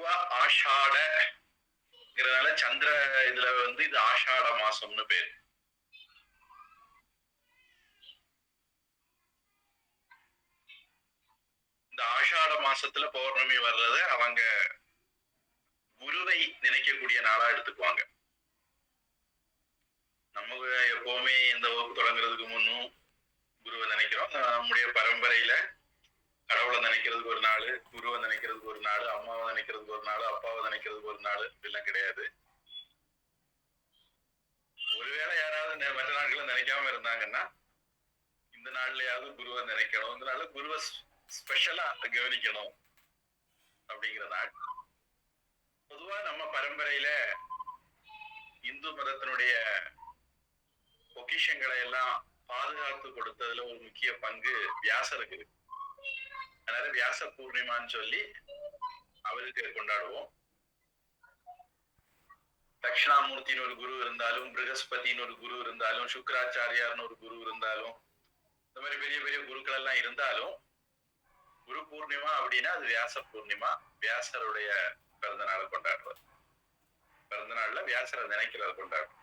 பொதுவா ஆஷாடங்கிறதுனால சந்திர இதுல இது ஆஷாட மாசம்னு பேரு. இந்த ஆஷாட மாசத்துல பௌர்ணமி வர்றத அவங்க குருவை நினைக்கக்கூடிய நாளா எடுத்துக்குவாங்க. நம்ம எப்பவுமே இந்த வகுப்பு தொடங்குறதுக்கு முன்னும் குருவை நினைக்கிறோம். நம்முடைய பரம்பரையில கடவுளை நினைக்கிறதுக்கு ஒரு நாள், குருவை நினைக்கிறதுக்கு ஒரு நாள், அம்மாவை நினைக்கிறதுக்கு ஒரு நாள், அப்பாவை நினைக்கிறதுக்கு ஒரு நாள், இப்படிலாம் கிடையாது. ஒருவேளை யாராவது மற்ற நாட்களை நினைக்காம இருந்தாங்கன்னா இந்த நாள்லயாவது குருவை நினைக்கணும், இந்த நாள் குருவை ஸ்பெஷலா கவனிக்கணும் அப்படிங்கிற நாள். பொதுவா நம்ம பரம்பரையில இந்து மதத்தினுடைய பொக்கிஷங்களை எல்லாம் பாதுகாத்து கொடுத்ததுல ஒரு முக்கிய பங்கு வியாசருக்கு இருக்கு. அதனால வியாச பூர்ணிமான்னு சொல்லி அவருக்கு கொண்டாடுவோம். தட்சிணாமூர்த்தின்னு ஒரு குரு இருந்தாலும், பிருகஸ்பதினு ஒரு குரு இருந்தாலும், சுக்கராச்சாரியார்னு ஒரு குரு இருந்தாலும், இந்த மாதிரி பெரிய பெரிய குருக்கள் எல்லாம் இருந்தாலும் குரு பூர்ணிமா அப்படின்னா அது வியாச பூர்ணிமா. வியாசருடைய பிறந்த நாளை கொண்டாடுறது, பிறந்த நாள்ல வியாசரை நினைக்கிறத கொண்டாடுறோம்.